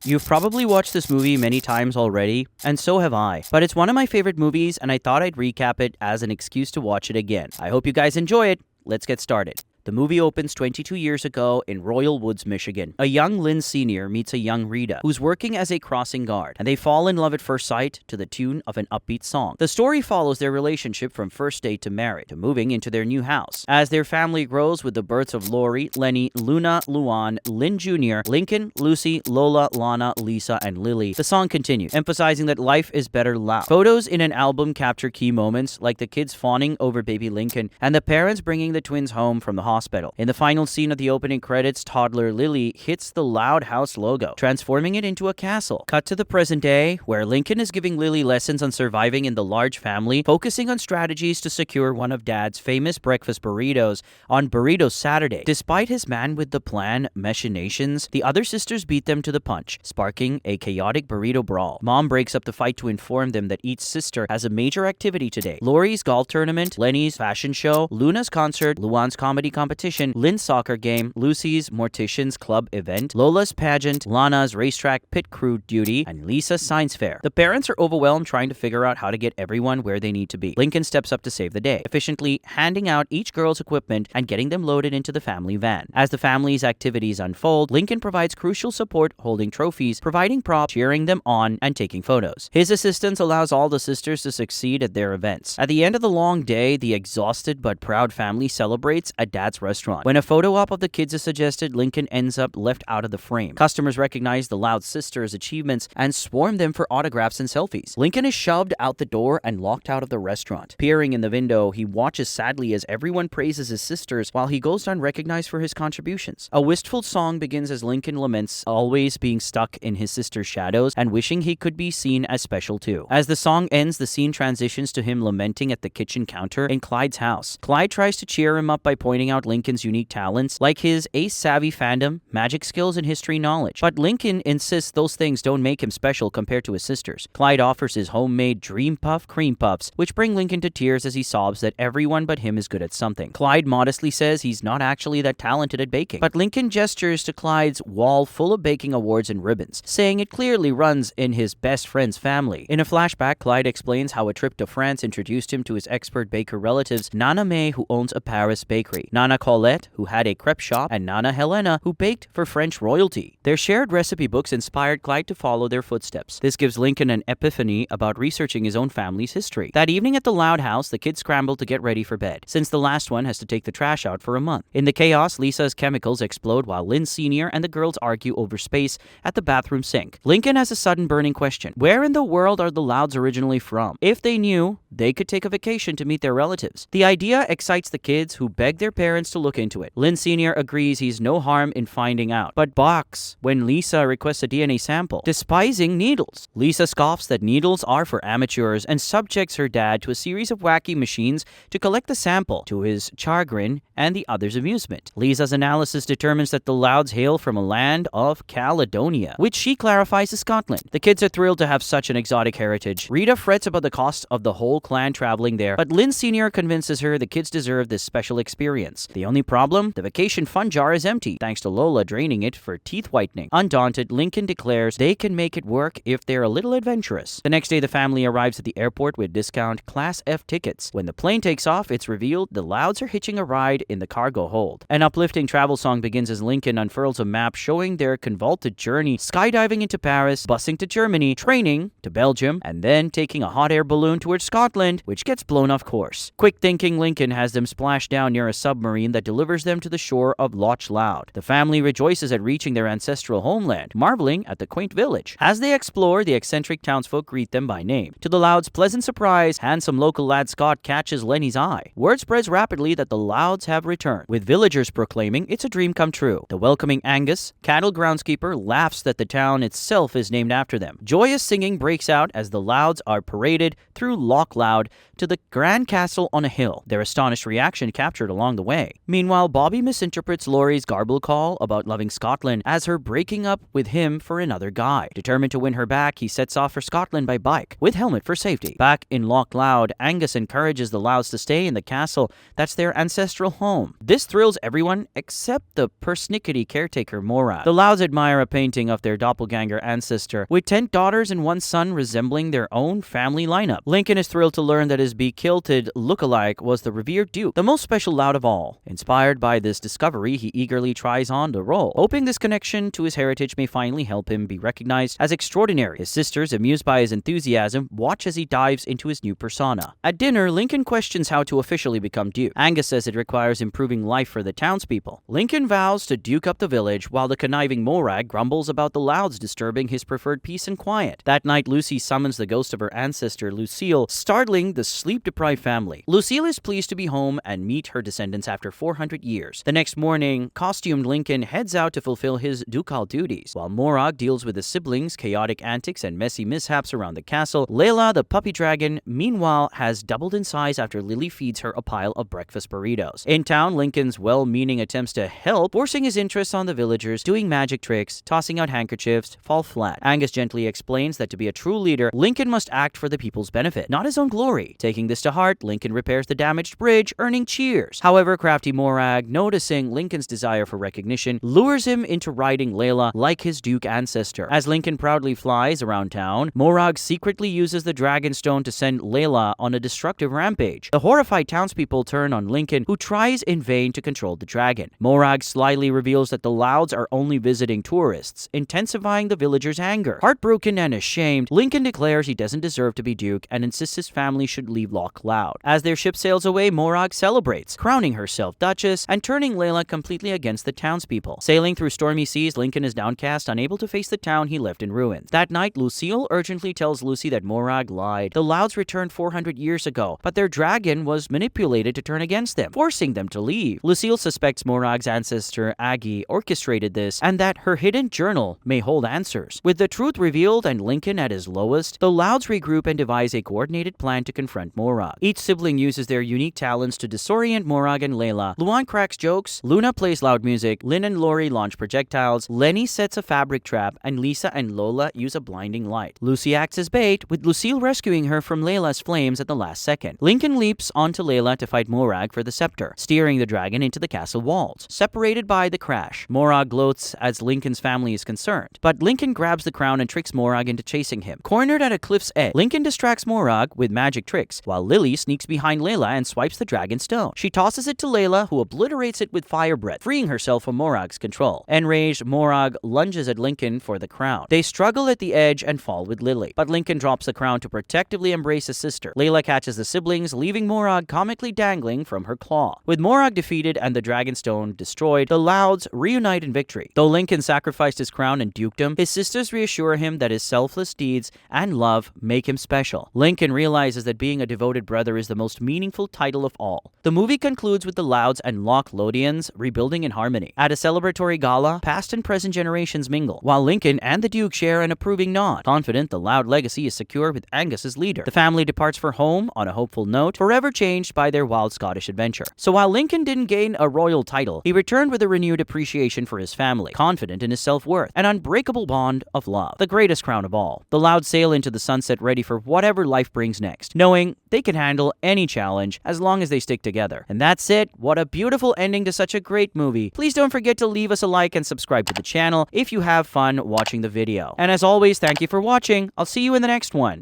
You've probably watched this movie many times already, and so have I. But it's one of my favorite movies, and I thought I'd recap it as an excuse to watch it again. I hope you guys enjoy it. Let's get started. The movie opens 22 years ago in Royal Woods, Michigan. A young Lynn Sr. meets a young Rita, who's working as a crossing guard, and they fall in love at first sight to the tune of an upbeat song. The story follows their relationship from first date to marriage, to moving into their new house. As their family grows with the births of Lori, Lenny, Luna, Luan, Lynn Jr., Lincoln, Lucy, Lola, Lana, Lisa, and Lily, the song continues, emphasizing that life is better loud. Photos in an album capture key moments, like the kids fawning over baby Lincoln and the parents bringing the twins home from the hospital. In the final scene of the opening credits, toddler Lily hits the Loud House logo, transforming it into a castle. Cut to the present day, where Lincoln is giving Lily lessons on surviving in the large family, focusing on strategies to secure one of Dad's famous breakfast burritos on Burrito Saturday. Despite his man with the plan machinations, the other sisters beat them to the punch, sparking a chaotic burrito brawl. Mom breaks up the fight to inform them that each sister has a major activity today: Lori's golf tournament, Lenny's fashion show, Luna's concert, Luan's comedy competition, Lynn's soccer game, Lucy's mortician's club event, Lola's pageant, Lana's racetrack pit crew duty, and Lisa's science fair. The parents are overwhelmed trying to figure out how to get everyone where they need to be. Lincoln steps up to save the day, efficiently handing out each girl's equipment and getting them loaded into the family van. As the family's activities unfold, Lincoln provides crucial support, holding trophies, providing props, cheering them on, and taking photos. His assistance allows all the sisters to succeed at their events. At the end of the long day, the exhausted but proud family celebrates at Dad's restaurant. When a photo op of the kids is suggested, Lincoln ends up left out of the frame. Customers recognize the Loud sisters' achievements and swarm them for autographs and selfies. Lincoln is shoved out the door and locked out of the restaurant. Peering in the window, he watches sadly as everyone praises his sisters while he goes unrecognized for his contributions. A wistful song begins as Lincoln laments always being stuck in his sister's shadows and wishing he could be seen as special too. As the song ends, the scene transitions to him lamenting at the kitchen counter in Clyde's house. Clyde tries to cheer him up by pointing out Lincoln's unique talents, like his ace-savvy fandom, magic skills, and history knowledge. But Lincoln insists those things don't make him special compared to his sisters. Clyde offers his homemade Dream Puff cream puffs, which bring Lincoln to tears as he sobs that everyone but him is good at something. Clyde modestly says he's not actually that talented at baking, but Lincoln gestures to Clyde's wall full of baking awards and ribbons, saying it clearly runs in his best friend's family. In a flashback, Clyde explains how a trip to France introduced him to his expert baker relatives, Nana May, who owns a Paris bakery, Nana Colette, who had a crepe shop, and Nana Helena, who baked for French royalty. Their shared recipe books inspired Clyde to follow their footsteps. This gives Lincoln an epiphany about researching his own family's history. That evening at the Loud House, the kids scramble to get ready for bed, since the last one has to take the trash out for a month. In the chaos, Lisa's chemicals explode while Lynn Sr. and the girls argue over space at the bathroom sink. Lincoln has a sudden burning question: where in the world are the Louds originally from? If they knew, they could take a vacation to meet their relatives. The idea excites the kids, who beg their parents to look into it. Lynn Sr. agrees he's no harm in finding out, but balks when Lisa requests a DNA sample, despising needles. Lisa scoffs that needles are for amateurs and subjects her dad to a series of wacky machines to collect the sample, to his chagrin and the others' amusement. Lisa's analysis determines that the Louds hail from a land of Caledonia, which she clarifies is Scotland. The kids are thrilled to have such an exotic heritage. Rita frets about the cost of the whole clan traveling there, but Lynn Sr. convinces her the kids deserve this special experience. The only problem? The vacation fun jar is empty, thanks to Lola draining it for teeth whitening. Undaunted, Lincoln declares they can make it work if they're a little adventurous. The next day, the family arrives at the airport with discount Class F tickets. When the plane takes off, it's revealed the Louds are hitching a ride in the cargo hold. An uplifting travel song begins as Lincoln unfurls a map showing their convoluted journey, skydiving into Paris, busing to Germany, training to Belgium, and then taking a hot air balloon towards Scotland, which gets blown off course. Quick thinking, Lincoln has them splash down near a submarine that delivers them to the shore of Loch Loud. The family rejoices at reaching their ancestral homeland, marveling at the quaint village. As they explore, the eccentric townsfolk greet them by name. To the Louds' pleasant surprise, handsome local lad Scott catches Lenny's eye. Word spreads rapidly that the Louds have returned, with villagers proclaiming it's a dream come true. The welcoming Angus, cattle groundskeeper, laughs that the town itself is named after them. Joyous singing breaks out as the Louds are paraded through Loch Loud to the Grand Castle on a hill. Their astonished reaction captured along the way. away. Meanwhile, Bobby misinterprets Laurie's garbled call about loving Scotland as her breaking up with him for another guy. Determined to win her back, he sets off for Scotland by bike, with helmet for safety. Back in Loch Loud, Angus encourages the Louds to stay in the castle that's their ancestral home. This thrills everyone except the persnickety caretaker Morag. The Louds admire a painting of their doppelganger ancestor, with 10 daughters and 1 son resembling their own family lineup. Lincoln is thrilled to learn that his be-kilted look-alike was the revered Duke, the most special Loud of all. Inspired by this discovery, he eagerly tries on the role, hoping this connection to his heritage may finally help him be recognized as extraordinary. His sisters, amused by his enthusiasm, watch as he dives into his new persona. At dinner, Lincoln questions how to officially become Duke. Angus says it requires improving life for the townspeople. Lincoln vows to duke up the village, while the conniving Morag grumbles about the Louds disturbing his preferred peace and quiet. That night, Lucy summons the ghost of her ancestor, Lucille, startling the sleep-deprived family. Lucille is pleased to be home and meet her descendants after 400 years. The next morning, costumed Lincoln heads out to fulfill his ducal duties. While Morag deals with his siblings' chaotic antics and messy mishaps around the castle, Layla, the puppy dragon, meanwhile has doubled in size after Lily feeds her a pile of breakfast burritos. In town, Lincoln's well-meaning attempts to help, forcing his interest on the villagers, doing magic tricks, tossing out handkerchiefs, fall flat. Angus gently explains that to be a true leader, Lincoln must act for the people's benefit, not his own glory. Taking this to heart, Lincoln repairs the damaged bridge, earning cheers. However, crafty Morag, noticing Lincoln's desire for recognition, lures him into riding Layla like his Duke ancestor. As Lincoln proudly flies around town, Morag secretly uses the Dragonstone to send Layla on a destructive rampage. The horrified townspeople turn on Lincoln, who tries in vain to control the dragon. Morag slyly reveals that the Louds are only visiting tourists, intensifying the villagers' anger. Heartbroken and ashamed, Lincoln declares he doesn't deserve to be Duke and insists his family should leave Loch Loud. As their ship sails away, Morag celebrates, crowning herself Duchess and turning Layla completely against the townspeople. Sailing through stormy seas, Lincoln is downcast, unable to face the town he left in ruins. That night, Lucille urgently tells Lucy that Morag lied. The Louds returned 400 years ago, but their dragon was manipulated to turn against them, forcing them to leave. Lucille suspects Morag's ancestor, Aggie, orchestrated this, and that her hidden journal may hold answers. With the truth revealed and Lincoln at his lowest, the Louds regroup and devise a coordinated plan to confront Morag. Each sibling uses their unique talents to disorient Morag and Layla. Luan cracks jokes, Luna plays loud music, Lynn and Laurie launch projectiles, Lenny sets a fabric trap, and Lisa and Lola use a blinding light. Lucy acts as bait, with Lucille rescuing her from Layla's flames at the last second. Lincoln leaps onto Layla to fight Morag for the scepter, steering the dragon into the castle walls. Separated by the crash, Morag gloats as Lincoln's family is concerned, but Lincoln grabs the crown and tricks Morag into chasing him. Cornered at a cliff's edge, Lincoln distracts Morag with magic tricks, while Lily sneaks behind Layla and swipes the dragon stone. She tosses it to Layla, who obliterates it with fire breath, freeing herself from Morag's control. Enraged, Morag lunges at Lincoln for the crown. They struggle at the edge and fall with Lily, but Lincoln drops the crown to protectively embrace his sister. Layla catches the siblings, leaving Morag comically dangling from her claw. With Morag defeated and the Dragonstone destroyed, the Louds reunite in victory. Though Lincoln sacrificed his crown and dukedom, his sisters reassure him that his selfless deeds and love make him special. Lincoln realizes that being a devoted brother is the most meaningful title of all. The movie concludes with the Louds and Loch Lothians rebuilding in harmony. At a celebratory gala, past and present generations mingle, while Lincoln and the Duke share an approving nod. Confident the Loud legacy is secure with Angus as leader, the family departs for home on a hopeful note, forever changed by their wild Scottish adventure. So while Lincoln didn't gain a royal title, he returned with a renewed appreciation for his family, confident in his self-worth, an unbreakable bond of love, the greatest crown of all. The Louds sail into the sunset ready for whatever life brings next, knowing they can handle any challenge as long as they stick together. And that's it. What a beautiful ending to such a great movie. Please don't forget to leave us a like and subscribe to the channel if you have fun watching the video. And as always, thank you for watching. I'll see you in the next one.